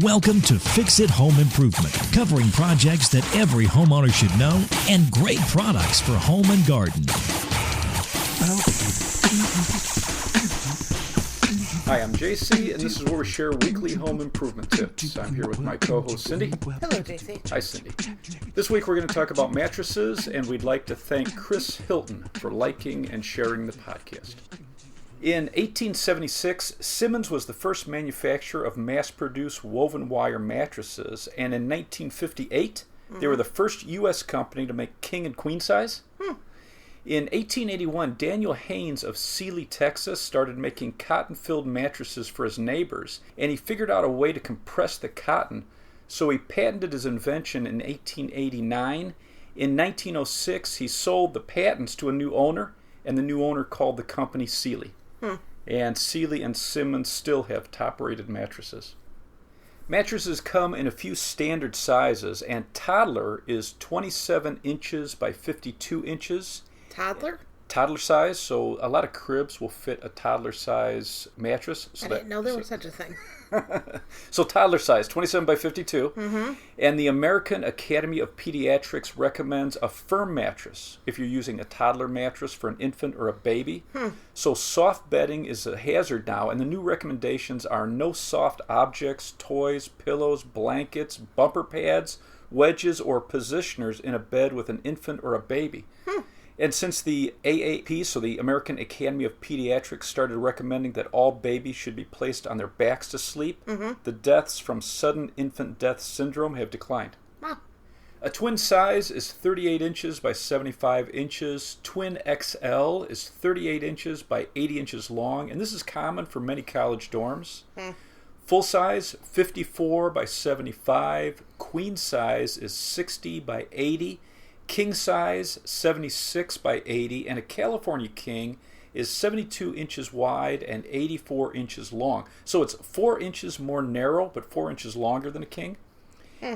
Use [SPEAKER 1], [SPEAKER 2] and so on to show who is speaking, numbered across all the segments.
[SPEAKER 1] Welcome to Fix It Home Improvement, covering projects that every homeowner should know and great products for home and garden.
[SPEAKER 2] Hi, I'm JC, and this is where we share weekly home improvement tips. I'm here with my co-host Cindy.
[SPEAKER 3] Hello, JC.
[SPEAKER 2] Hi, Cindy. This week we're going to talk about mattresses, and we'd like to thank Chris Hilton for liking and sharing the podcast. In 1876, Simmons was the first manufacturer of mass-produced woven wire mattresses, and in 1958, they were the first U.S. company to make king and queen size. In 1881, Daniel Haynes of Sealy, Texas, started making cotton-filled mattresses for his neighbors, and he figured out a way to compress the cotton, so he patented his invention in 1889. In 1906, he sold the patents to a new owner, and the new owner called the company Sealy. And Sealy and Simmons still have top-rated mattresses. Mattresses come in a few standard sizes, and toddler is 27 inches by 52 inches.
[SPEAKER 3] Toddler?
[SPEAKER 2] Toddler size, so a lot of cribs will fit a toddler size mattress. So
[SPEAKER 3] I didn't know there was such a thing.
[SPEAKER 2] So toddler size, 27 by 52. And the American Academy of Pediatrics recommends a firm mattress if you're using a toddler mattress for an infant or a baby. So soft bedding is a hazard now, and the new recommendations are no soft objects, toys, pillows, blankets, bumper pads, wedges, or positioners in a bed with an infant or a baby. And since the AAP, so the American Academy of Pediatrics, started recommending that all babies should be placed on their backs to sleep, the deaths from sudden infant death syndrome have declined.
[SPEAKER 3] Wow.
[SPEAKER 2] A twin size is 38 inches by 75 inches. Twin XL is 38 inches by 80 inches long, and this is common for many college dorms. Full size, 54 by 75. Queen size is 60 by 80. King size, 76 by 80, and a California king is 72 inches wide and 84 inches long. So it's 4 inches more narrow, but 4 inches longer than a king.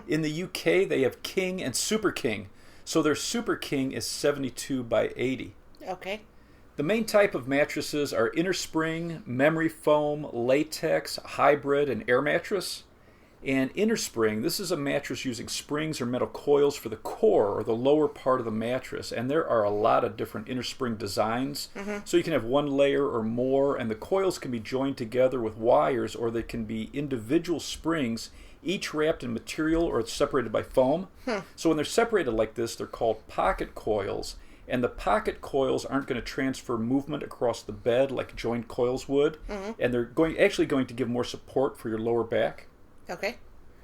[SPEAKER 2] In the UK, they have king and super king. So their super king is 72 by 80.
[SPEAKER 3] Okay.
[SPEAKER 2] The main type of mattresses are inner spring, memory foam, latex, hybrid, and air mattress. And inner spring, this is a mattress using springs or metal coils for the core or the lower part of the mattress. And there are a lot of different inner spring designs. So you can have one layer or more, and the coils can be joined together with wires, or they can be individual springs, each wrapped in material or separated by foam. So when they're separated like this, they're called pocket coils. And the pocket coils aren't going to transfer movement across the bed like joined coils would. And they're actually going to give more support for your lower back.
[SPEAKER 3] Okay.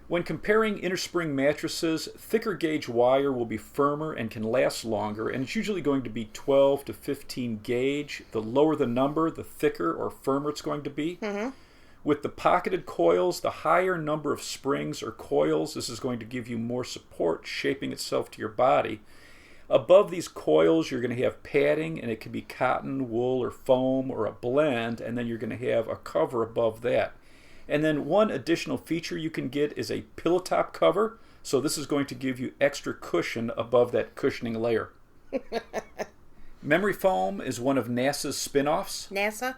[SPEAKER 2] When comparing inner spring mattresses, thicker gauge wire will be firmer and can last longer, and it's usually going to be 12 to 15 gauge. The lower the number, the thicker or firmer it's going to be. With the pocketed coils, the higher number of springs or coils, this is going to give you more support, shaping itself to your body. Above these coils, you're going to have padding, and it can be cotton, wool, or foam, or a blend, and then you're going to have a cover above that. And then one additional feature you can get is a pillow top cover. So this is going to give you extra cushion above that cushioning layer. Memory foam is one of NASA's spin-offs.
[SPEAKER 3] NASA?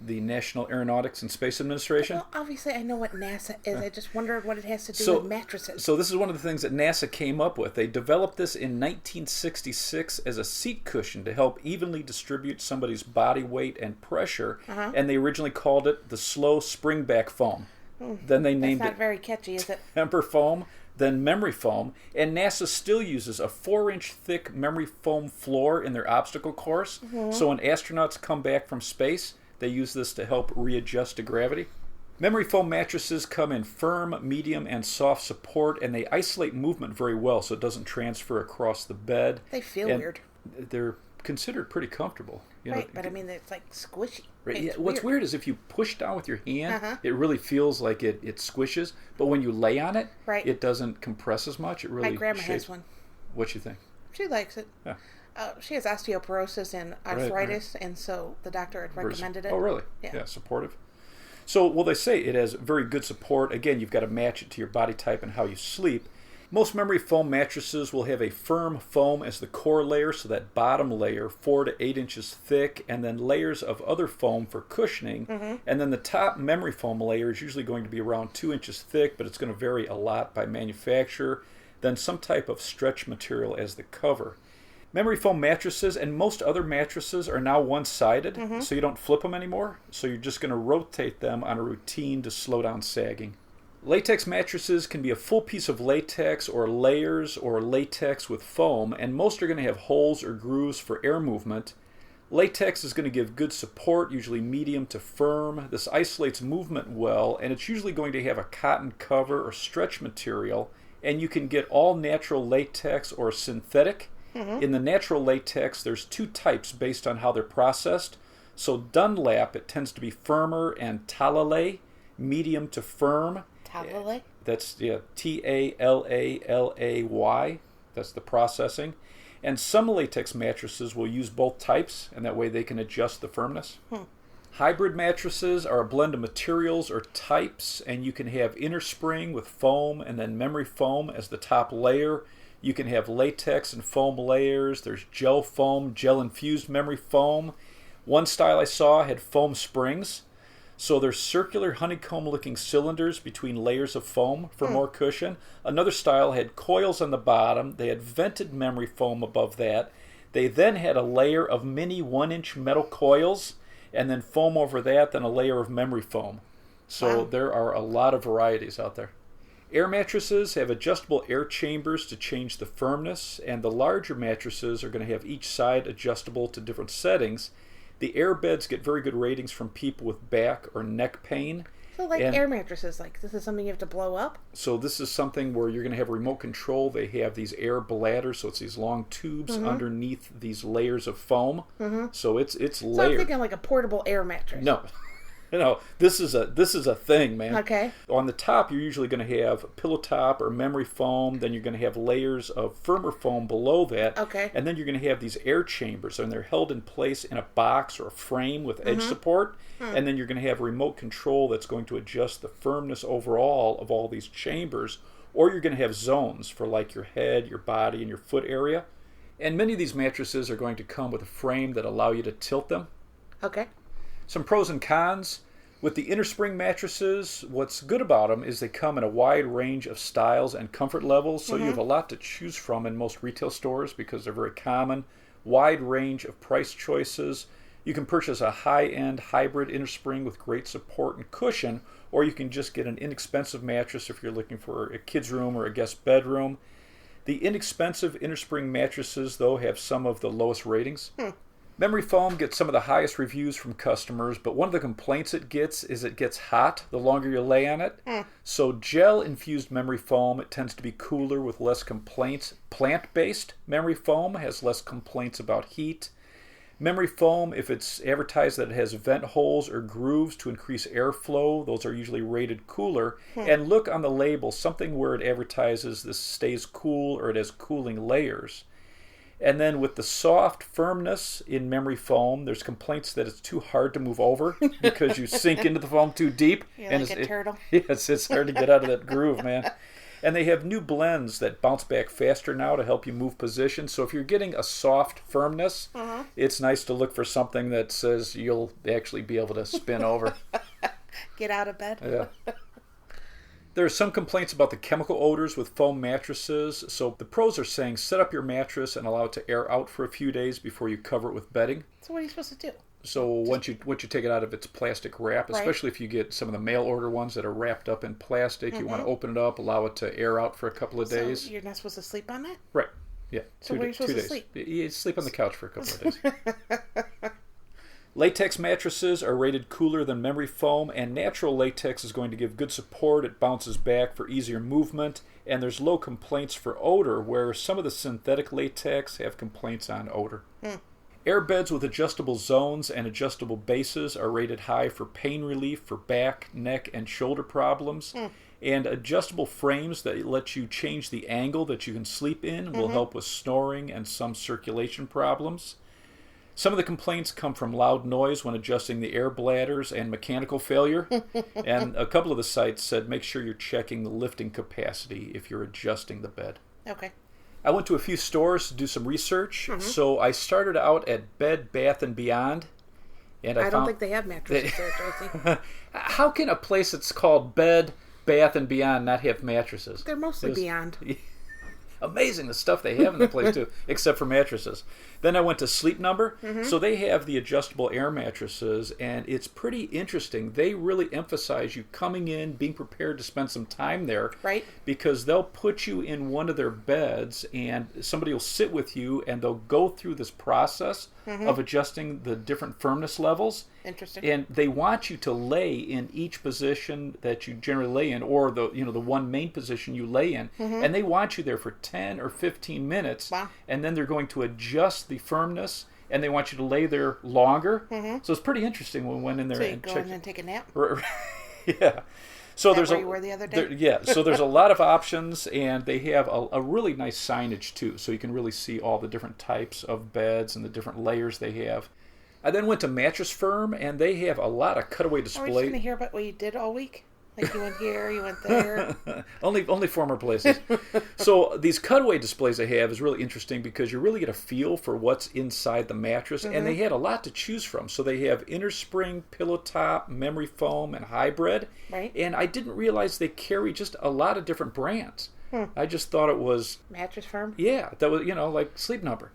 [SPEAKER 2] The National Aeronautics and Space Administration.
[SPEAKER 3] Well, obviously I know what NASA is. I just wondered what it has to do with mattresses.
[SPEAKER 2] So this is one of the things that NASA came up with. They developed this in 1966 as a seat cushion to help evenly distribute somebody's body weight and pressure. And they originally called it the slow springback foam. Then they named
[SPEAKER 3] That's not
[SPEAKER 2] it
[SPEAKER 3] very catchy, is it?
[SPEAKER 2] temper foam, then memory foam. And NASA still uses a 4-inch thick memory foam floor in their obstacle course. So when astronauts come back from space, they use this to help readjust to gravity. Memory foam mattresses come in firm, medium, and soft support, and they isolate movement very well so it doesn't transfer across the bed.
[SPEAKER 3] They feel weird.
[SPEAKER 2] They're considered pretty comfortable.
[SPEAKER 3] Right, but I mean, it's like squishy.
[SPEAKER 2] Right.
[SPEAKER 3] It's
[SPEAKER 2] What's weird is if you push down with your hand, it really feels like it squishes, but when you lay on it, it doesn't compress as much. It really
[SPEAKER 3] My grandma
[SPEAKER 2] shapes.
[SPEAKER 3] has one.
[SPEAKER 2] What you think?
[SPEAKER 3] She likes it.
[SPEAKER 2] Yeah.
[SPEAKER 3] She has osteoporosis and arthritis, and so the doctor had recommended it.
[SPEAKER 2] Oh, really? Yeah, supportive. So, well, they say it has very good support. Again, you've got to match it to your body type and how you sleep. Most memory foam mattresses will have a firm foam as the core layer, so that bottom layer, 4 to 8 inches thick, and then layers of other foam for cushioning. And then the top memory foam layer is usually going to be around 2 inches thick, but it's going to vary a lot by manufacturer. Then some type of stretch material as the cover. Memory foam mattresses and most other mattresses are now one-sided, so you don't flip them anymore. So you're just going to rotate them on a routine to slow down sagging. Latex mattresses can be a full piece of latex or layers or latex with foam, and most are going to have holes or grooves for air movement. Latex is going to give good support, usually medium to firm. This isolates movement well, and it's usually going to have a cotton cover or stretch material, and you can get all natural latex or synthetic. In the natural latex, there's 2 types based on how they're processed. So Dunlap, it tends to be firmer, and Talalay, medium to firm.
[SPEAKER 3] Talalay?
[SPEAKER 2] That's, Talalay. That's the processing. And some latex mattresses will use both types, and that way they can adjust the firmness. Hybrid mattresses are a blend of materials or types, and you can have inner spring with foam and then memory foam as the top layer. You can have latex and foam layers. There's gel foam, gel-infused memory foam. One style I saw had foam springs. So there's circular honeycomb-looking cylinders between layers of foam for more cushion. Another style had coils on the bottom. They had vented memory foam above that. They then had a layer of mini 1-inch metal coils, and then foam over that, then a layer of memory foam. So there are a lot of varieties out there. Air mattresses have adjustable air chambers to change the firmness, and the larger mattresses are going to have each side adjustable to different settings. The air beds get very good ratings from people with back or neck pain.
[SPEAKER 3] So air mattresses, this is something you have to blow up?
[SPEAKER 2] So this is something where you're going to have remote control. They have these air bladders, so it's these long tubes underneath these layers of foam. So it's layered.
[SPEAKER 3] So I'm thinking like a portable air mattress.
[SPEAKER 2] No. This is a thing, man.
[SPEAKER 3] Okay.
[SPEAKER 2] On the top, you're usually going to have pillow top or memory foam. Then you're going to have layers of firmer foam below that.
[SPEAKER 3] Okay.
[SPEAKER 2] And then you're going to have these air chambers, and they're held in place in a box or a frame with edge support. And then you're going to have remote control that's going to adjust the firmness overall of all these chambers. Or you're going to have zones for your head, your body, and your foot area. And many of these mattresses are going to come with a frame that allow you to tilt them.
[SPEAKER 3] Okay.
[SPEAKER 2] Some pros and cons. With the inner spring mattresses, what's good about them is they come in a wide range of styles and comfort levels, so you have a lot to choose from in most retail stores because they're very common. Wide range of price choices. You can purchase a high-end hybrid inner spring with great support and cushion, or you can just get an inexpensive mattress if you're looking for a kid's room or a guest bedroom. The inexpensive inner spring mattresses, though, have some of the lowest ratings. Memory foam gets some of the highest reviews from customers, but one of the complaints it gets is it gets hot the longer you lay on it. So gel-infused memory foam, it tends to be cooler with less complaints. Plant-based memory foam has less complaints about heat. Memory foam, if it's advertised that it has vent holes or grooves to increase airflow, those are usually rated cooler. And look on the label, something where it advertises this stays cool or it has cooling layers. And then with the soft firmness in memory foam, there's complaints that it's too hard to move over because you sink into the foam too deep.
[SPEAKER 3] You're like a turtle.
[SPEAKER 2] Yes, it's hard to get out of that groove, man. And they have new blends that bounce back faster now to help you move position. So if you're getting a soft firmness, it's nice to look for something that says you'll actually be able to spin over.
[SPEAKER 3] Get out of bed.
[SPEAKER 2] Yeah. There are some complaints about the chemical odors with foam mattresses, so the pros are saying set up your mattress and allow it to air out for a few days before you cover it with bedding.
[SPEAKER 3] So what are you supposed to do?
[SPEAKER 2] So once you take it out of its plastic wrap, especially if you get some of the mail order ones that are wrapped up in plastic, you want to open it up, allow it to air out for a couple of days.
[SPEAKER 3] So you're not supposed to sleep on that?
[SPEAKER 2] Right. Yeah.
[SPEAKER 3] So where are you supposed to sleep?
[SPEAKER 2] You sleep on the couch for a couple of days. Latex mattresses are rated cooler than memory foam, and natural latex is going to give good support. It bounces back for easier movement, and there's low complaints for odor, where some of the synthetic latex have complaints on odor. Air beds with adjustable zones and adjustable bases are rated high for pain relief for back, neck, and shoulder problems. And adjustable frames that let you change the angle that you can sleep in will help with snoring and some circulation problems. Some of the complaints come from loud noise when adjusting the air bladders and mechanical failure. And a couple of the sites said make sure you're checking the lifting capacity if you're adjusting the bed.
[SPEAKER 3] Okay.
[SPEAKER 2] I went to a few stores to do some research. So I started out at Bed Bath & Beyond. And
[SPEAKER 3] I don't think they have mattresses there, Josie.
[SPEAKER 2] How can a place that's called Bed Bath & Beyond not have mattresses?
[SPEAKER 3] They're mostly Beyond.
[SPEAKER 2] Amazing the stuff they have in the place too, except for mattresses. Then I went to Sleep Number. So they have the adjustable air mattresses, and it's pretty interesting. They really emphasize you coming in, being prepared to spend some time there.
[SPEAKER 3] Right.
[SPEAKER 2] Because they'll put you in one of their beds, and somebody will sit with you, and they'll go through this process of adjusting the different firmness levels.
[SPEAKER 3] Interesting.
[SPEAKER 2] And they want you to lay in each position that you generally lay in, or the one main position you lay in, and they want you there for 10 or 15 minutes.
[SPEAKER 3] Wow.
[SPEAKER 2] And then they're going to adjust the firmness, and they want you to lay there longer. So it's pretty interesting when we went in there
[SPEAKER 3] So you
[SPEAKER 2] and
[SPEAKER 3] go
[SPEAKER 2] checked.
[SPEAKER 3] in and take a nap?
[SPEAKER 2] Yeah. So
[SPEAKER 3] Is that
[SPEAKER 2] there's
[SPEAKER 3] where you were the other day?
[SPEAKER 2] yeah. So there's a lot of options, and they have a really nice signage too, so you can really see all the different types of beds and the different layers they have. I then went to Mattress Firm, and they have a lot of cutaway
[SPEAKER 3] Are we just
[SPEAKER 2] displays.
[SPEAKER 3] going to hear about what you did all week? Like you went here, you went there.
[SPEAKER 2] Only former places. So these cutaway displays they have is really interesting because you really get a feel for what's inside the mattress, and they had a lot to choose from. So they have inner spring, pillow top, memory foam, and hybrid.
[SPEAKER 3] Right.
[SPEAKER 2] And I didn't realize they carry just a lot of different brands. I just thought it was
[SPEAKER 3] Mattress Firm?
[SPEAKER 2] that was like Sleep Number.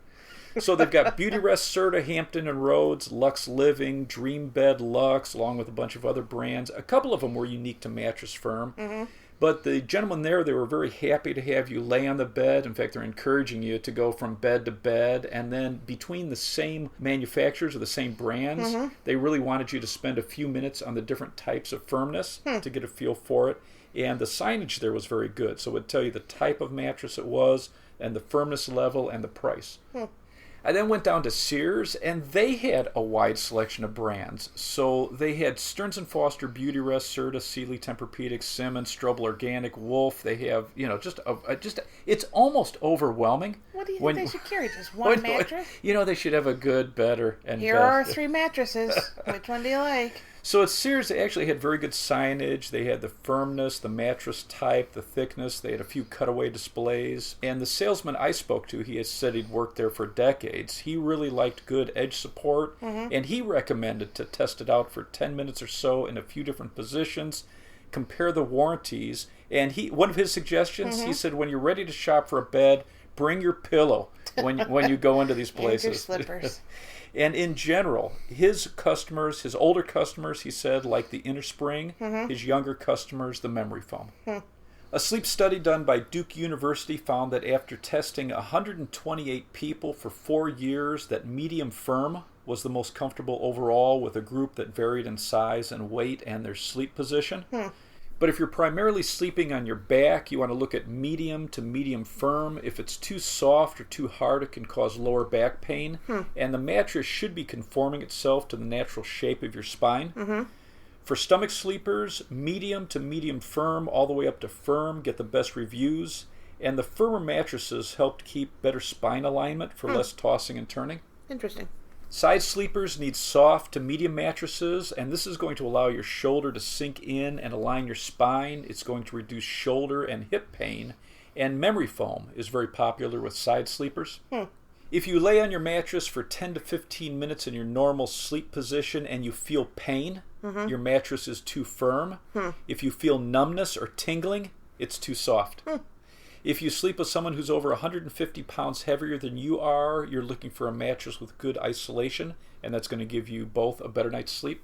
[SPEAKER 2] So they've got Beauty Rest, Serta, Hampton and Rhodes, Lux Living, Dream Bed Lux, along with a bunch of other brands. A couple of them were unique to Mattress Firm. But the gentlemen there, they were very happy to have you lay on the bed. In fact, they're encouraging you to go from bed to bed. And then between the same manufacturers or the same brands, they really wanted you to spend a few minutes on the different types of firmness to get a feel for it. And the signage there was very good. So it would tell you the type of mattress it was and the firmness level and the price. I then went down to Sears, and they had a wide selection of brands. So they had Stearns & Foster, Beauty Rest, Serta, Sealy, Tempur-Pedic, Simmons, Strobel Organic, Wolf. They have, it's almost overwhelming.
[SPEAKER 3] What do you think they should carry? Just one mattress?
[SPEAKER 2] They should have a good, better, and
[SPEAKER 3] Here
[SPEAKER 2] best.
[SPEAKER 3] are 3 mattresses. Which one do you like?
[SPEAKER 2] So at Sears, they actually had very good signage. They had the firmness, the mattress type, the thickness. They had a few cutaway displays. And the salesman I spoke to, he had said he'd worked there for decades. He really liked good edge support, and he recommended to test it out for 10 minutes or so in a few different positions, compare the warranties. And one of his suggestions, he said, when you're ready to shop for a bed, bring your pillow when you go into these places.
[SPEAKER 3] And your slippers.
[SPEAKER 2] And in general, his customers, his older customers, he said, like the inner spring, his younger customers, the memory foam. A sleep study done by Duke University found that after testing 128 people for 4 years, that medium firm was the most comfortable overall, with a group that varied in size and weight and their sleep position. But if you're primarily sleeping on your back, you want to look at medium to medium firm. If it's too soft or too hard, it can cause lower back pain. And the mattress should be conforming itself to the natural shape of your spine. For stomach sleepers, medium to medium firm, all the way up to firm, get the best reviews. And the firmer mattresses help keep better spine alignment for less tossing and turning.
[SPEAKER 3] Interesting.
[SPEAKER 2] Side sleepers need soft to medium mattresses, and this is going to allow your shoulder to sink in and align your spine. It's going to reduce shoulder and hip pain, and memory foam is very popular with side sleepers. If you lay on your mattress for 10 to 15 minutes in your normal sleep position and you feel pain, your mattress is too firm. If you feel numbness or tingling, it's too soft. If you sleep with someone who's over 150 pounds heavier than you are, you're looking for a mattress with good isolation, and that's going to give you both a better night's sleep.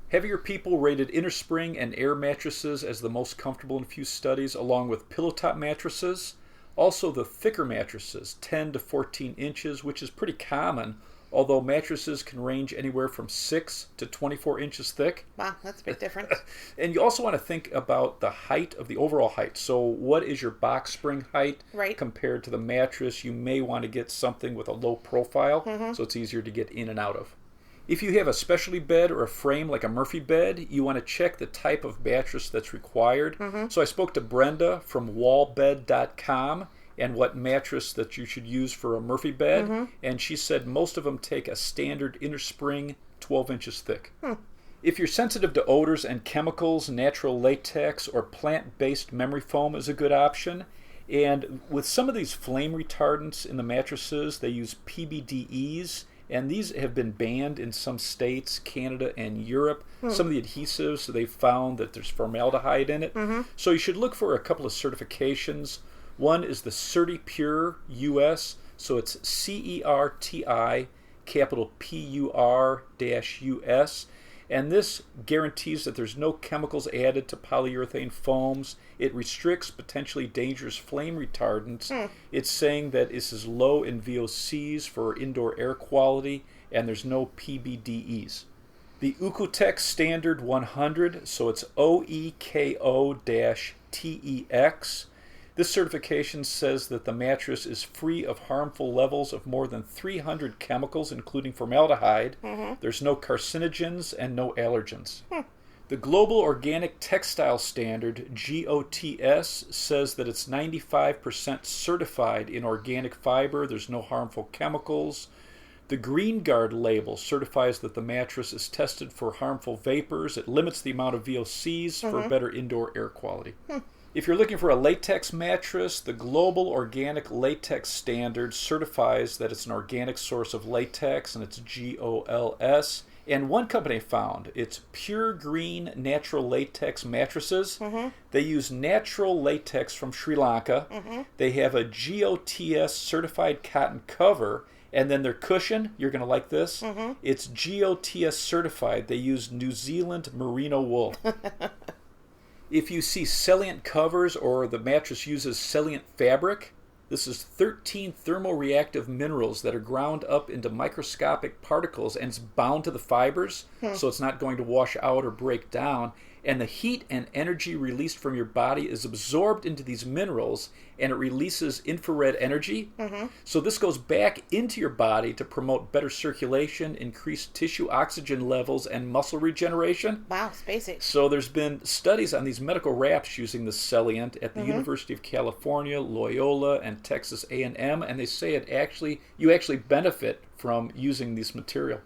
[SPEAKER 2] Heavier people rated inner spring and air mattresses as the most comfortable in a few studies, along with pillow top mattresses. Also the thicker mattresses, 10 to 14 inches, which is pretty common, although mattresses can range anywhere from 6 to 24 inches thick.
[SPEAKER 3] Wow, that's a big difference.
[SPEAKER 2] And you also want to think about the height of the overall height. So what is your box spring height compared to the mattress? You may want to get something with a low profile, so it's easier to get in and out of. If you have a specialty bed or a frame like a Murphy bed, you want to check the type of mattress that's required. So I spoke to Brenda from wallbed.com, and what mattress that you should use for a Murphy bed. And she said most of them take a standard inner spring 12 inches thick. If you're sensitive to odors and chemicals, natural latex or plant-based memory foam is a good option. And with some of these flame retardants in the mattresses, they use PBDEs, and these have been banned in some states, Canada and Europe. Some of the adhesives, they found that there's formaldehyde in it. So you should look for a couple of certifications. One is the CertiPure US, so it's CERTI, capital PUR-US. And this guarantees that there's no chemicals added to polyurethane foams. It restricts potentially dangerous flame retardants. It's saying that this is low in VOCs for indoor air quality, and there's no PBDEs. The Oeko-Tex Standard 100, so it's OEKO-TEX. This certification says that the mattress is free of harmful levels of more than 300 chemicals, including formaldehyde. There's no carcinogens and no allergens. The Global Organic Textile Standard, GOTS, says that it's 95% certified in organic fiber. There's no harmful chemicals. The Green Guard label certifies that the mattress is tested for harmful vapors. It limits the amount of VOCs for better indoor air quality. If you're looking for a latex mattress, the Global Organic Latex Standard certifies that it's an organic source of latex, and it's GOLS. And one company found it's Pure Green Natural Latex Mattresses. They use natural latex from Sri Lanka. They have a GOTS certified cotton cover, and then their cushion, you're going to like this, it's GOTS certified. They use New Zealand merino wool. If you see Celliant covers or the mattress uses Celliant fabric, this is 13 thermoreactive minerals that are ground up into microscopic particles, and it's bound to the fibers, so it's not going to wash out or break down. And the heat and energy released from your body is absorbed into these minerals, and it releases infrared energy. So this goes back into your body to promote better circulation, increase tissue oxygen levels, and muscle regeneration.
[SPEAKER 3] Wow, spacey.
[SPEAKER 2] So there's been studies on these medical wraps using the Celliant at the University of California, Loyola, and Texas A&M, and they say you actually benefit from using this material.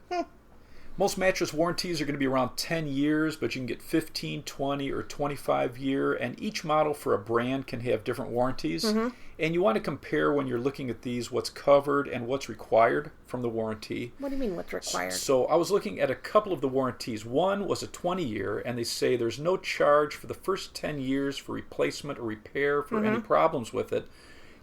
[SPEAKER 2] Most mattress warranties are going to be around 10 years, but you can get 15, 20, or 25 year, and each model for a brand can have different warranties. And you want to compare when you're looking at these what's covered and what's required from the warranty.
[SPEAKER 3] What do you mean what's required?
[SPEAKER 2] So I was looking at a couple of the warranties. One was a 20-year, and they say there's no charge for the first 10 years for replacement or repair for any problems with it.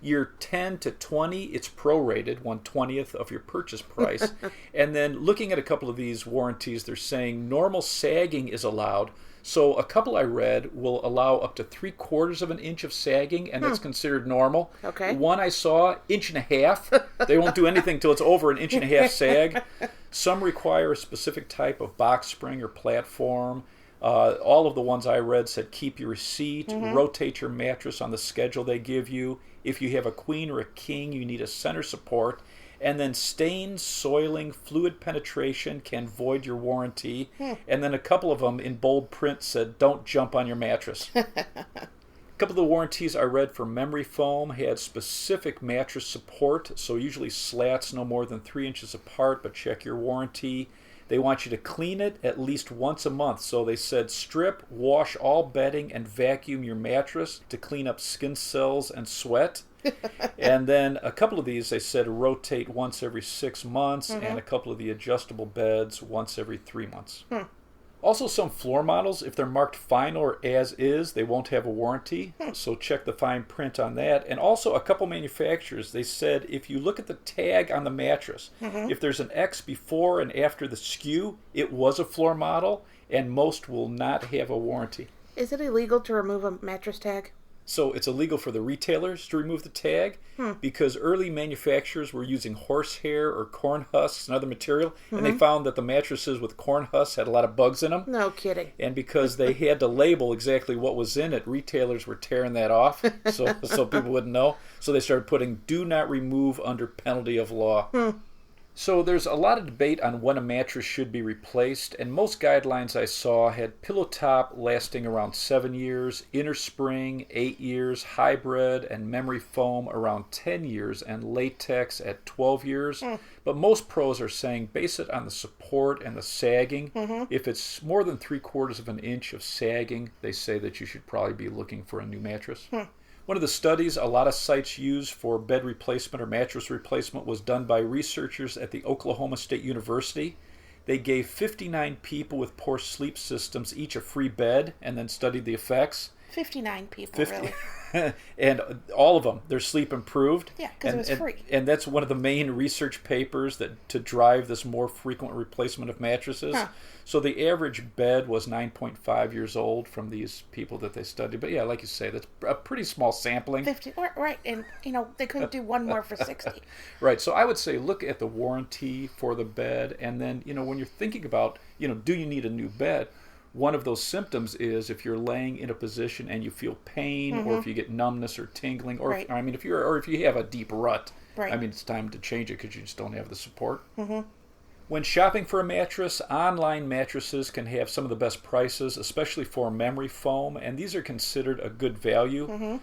[SPEAKER 2] Year 10 to 20, it's prorated, 1/20th of your purchase price. And then looking at a couple of these warranties, they're saying normal sagging is allowed. So a couple I read will allow up to 3/4 of an inch of sagging, and that's considered normal.
[SPEAKER 3] Okay.
[SPEAKER 2] One I saw, 1.5 inches. They won't do anything till it's over 1.5 inches sag. Some require a specific type of box spring or platform. All of the ones I read said keep your receipt, rotate your mattress on the schedule they give you. If you have a queen or a king, you need a center support. And then stains, soiling, fluid penetration can void your warranty. And then a couple of them in bold print said, don't jump on your mattress. A couple of the warranties I read for memory foam had specific mattress support, so usually slats no more than 3 inches apart, but check your warranty. They want you to clean it at least once a month. So they said strip, wash all bedding, and vacuum your mattress to clean up skin cells and sweat. And then a couple of these, they said rotate once every 6 months, and a couple of the adjustable beds once every 3 months. Also, some floor models, if they're marked final or as is, they won't have a warranty. So check the fine print on that. And also, a couple manufacturers, they said if you look at the tag on the mattress, if there's an X before and after the SKU, it was a floor model, and most will not have a warranty.
[SPEAKER 3] Is it illegal to remove a mattress tag?
[SPEAKER 2] So it's illegal for the retailers to remove the tag because early manufacturers were using horsehair or corn husks and other material, and they found that the mattresses with corn husks had a lot of bugs in them.
[SPEAKER 3] No kidding.
[SPEAKER 2] And because they had to label exactly what was in it, retailers were tearing that off so people wouldn't know. So they started putting do not remove under penalty of law. So there's a lot of debate on when a mattress should be replaced, and most guidelines I saw had pillow top lasting around 7 years, inner spring 8 years, hybrid and memory foam around 10 years, and latex at 12 years. But most pros are saying base it on the support and the sagging. If it's more than 3/4 of an inch of sagging, they say that you should probably be looking for a new mattress. One of the studies a lot of sites use for bed replacement or mattress replacement was done by researchers at the Oklahoma State University. They gave 59 people with poor sleep systems each a free bed and then studied the effects.
[SPEAKER 3] 59 people,
[SPEAKER 2] 50.
[SPEAKER 3] really?
[SPEAKER 2] And all of them, their sleep improved.
[SPEAKER 3] Yeah, because it was free.
[SPEAKER 2] And that's one of the main research papers that to drive this more frequent replacement of mattresses. So the average bed was 9.5 years old from these people that they studied. But yeah, like you say, that's a pretty small sampling.
[SPEAKER 3] 50, right, and they couldn't do one more for 60.
[SPEAKER 2] Right, so I would say look at the warranty for the bed, and then, when you're thinking about, do you need a new bed? One of those symptoms is if you're laying in a position and you feel pain, or if you get numbness or tingling, or if you have a deep rut, it's time to change it because you just don't have the support. When shopping for a mattress, online mattresses can have some of the best prices, especially for memory foam, and these are considered a good value.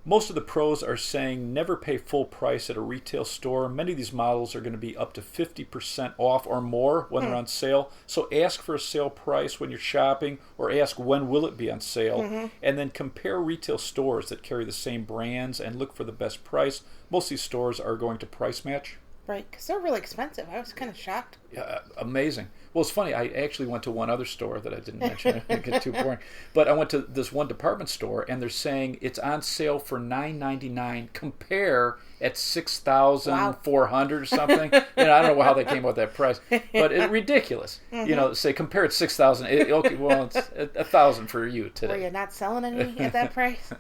[SPEAKER 2] Most of the pros are saying never pay full price at a retail store. Many of these models are going to be up to 50% off or more when they're on sale. So ask for a sale price when you're shopping, or ask when will it be on sale. And then compare retail stores that carry the same brands and look for the best price. Most of these stores are going to price match.
[SPEAKER 3] Right, because they're really expensive. I was kind of shocked.
[SPEAKER 2] Yeah, amazing. Well, it's funny. I actually went to one other store that I didn't mention. I didn't get too boring. But I went to this one department store, and they're saying it's on sale for $9.99. Compare at $6,400 or something. I don't know how they came up with that price, but it's ridiculous. Say compare at $6,000. Okay, well, it's $1,000 for you today.
[SPEAKER 3] Were you not selling any at that price?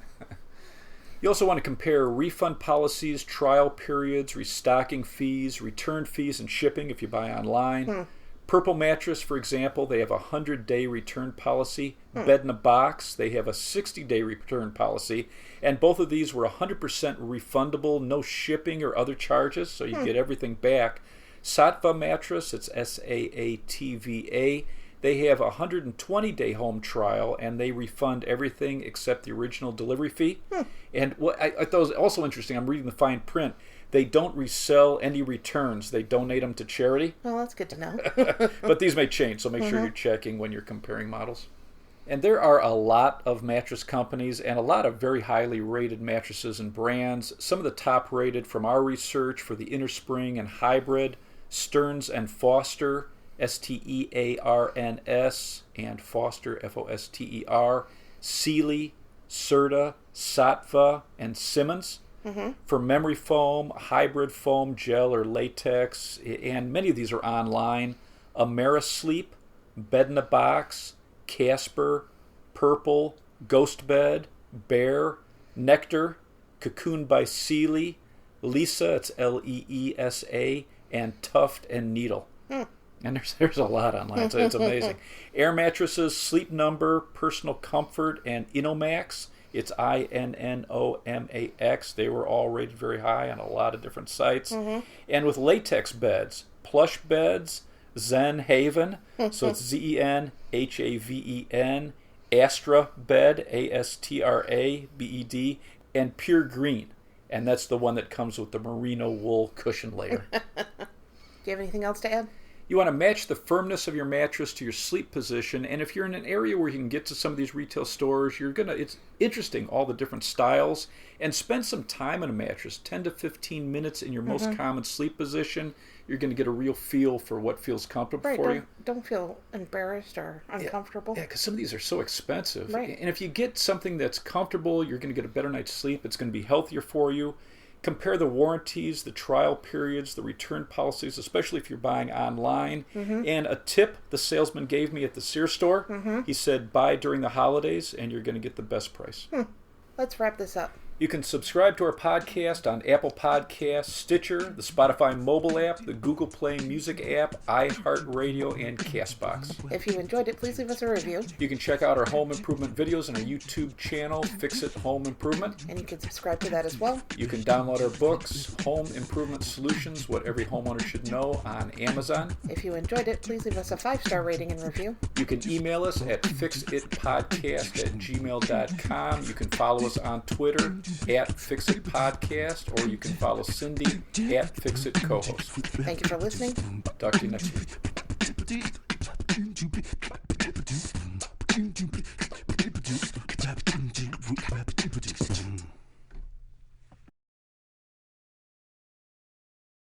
[SPEAKER 2] You also want to compare refund policies, trial periods, restocking fees, return fees, and shipping if you buy online. Purple Mattress, for example, they have a 100-day return policy. Bed in a Box, they have a 60-day return policy. And both of these were 100% refundable, no shipping or other charges, so you get everything back. Saatva Mattress, it's Saatva. They have a 120-day home trial, and they refund everything except the original delivery fee. And what I thought was also interesting, I'm reading the fine print, they don't resell any returns. They donate them to charity.
[SPEAKER 3] Well, that's good to know.
[SPEAKER 2] But these may change, so make sure you're checking when you're comparing models. And there are a lot of mattress companies and a lot of very highly rated mattresses and brands. Some of the top rated from our research for the inner spring and hybrid, Stearns and Foster, Stearns, and Foster, Foster, Sealy, Serta, Saatva, and Simmons. For memory foam, hybrid foam, gel, or latex, and many of these are online. Amerisleep, Bed in a Box, Casper, Purple, Ghost Bed, Bear, Nectar, Cocoon by Sealy, Leesa, it's Leesa, and Tuft and Needle. And there's a lot online, so it's amazing. Air Mattresses, Sleep Number, Personal Comfort, and Inomax. It's Innomax. They were all rated very high on a lot of different sites. And with latex beds, Plush Beds, Zen Haven, so it's Zenhaven, Astra Bed, Astrabed, and Pure Green. And that's the one that comes with the merino wool cushion layer.
[SPEAKER 3] Do you have anything else to add?
[SPEAKER 2] You want to match the firmness of your mattress to your sleep position, and if you're in an area where you can get to some of these retail stores, it's interesting, all the different styles, and spend some time on a mattress, 10 to 15 minutes in your most common sleep position. You're going to get a real feel for what feels comfortable for you.
[SPEAKER 3] Don't feel embarrassed or uncomfortable.
[SPEAKER 2] Yeah, because some of these are so expensive.
[SPEAKER 3] Right.
[SPEAKER 2] And if you get something that's comfortable, you're going to get a better night's sleep. It's going to be healthier for you. Compare the warranties, the trial periods, the return policies, especially if you're buying online. And a tip the salesman gave me at the Sears store, he said, buy during the holidays and you're going to get the best price.
[SPEAKER 3] Let's wrap this up.
[SPEAKER 2] You can subscribe to our podcast on Apple Podcasts, Stitcher, the Spotify mobile app, the Google Play Music app, iHeartRadio, and CastBox.
[SPEAKER 3] If you enjoyed it, please leave us a review.
[SPEAKER 2] You can check out our home improvement videos on our YouTube channel, Fix It Home Improvement.
[SPEAKER 3] And you can subscribe to that as well.
[SPEAKER 2] You can download our books, Home Improvement Solutions, What Every Homeowner Should Know, on Amazon.
[SPEAKER 3] If you enjoyed it, please leave us a 5-star rating and review.
[SPEAKER 2] You can email us at fixitpodcast@gmail.com. You can follow us on Twitter @FixItPodcast, or you can follow Cindy @FixItCohost.
[SPEAKER 3] Thank you for listening.
[SPEAKER 2] Talk to you next week.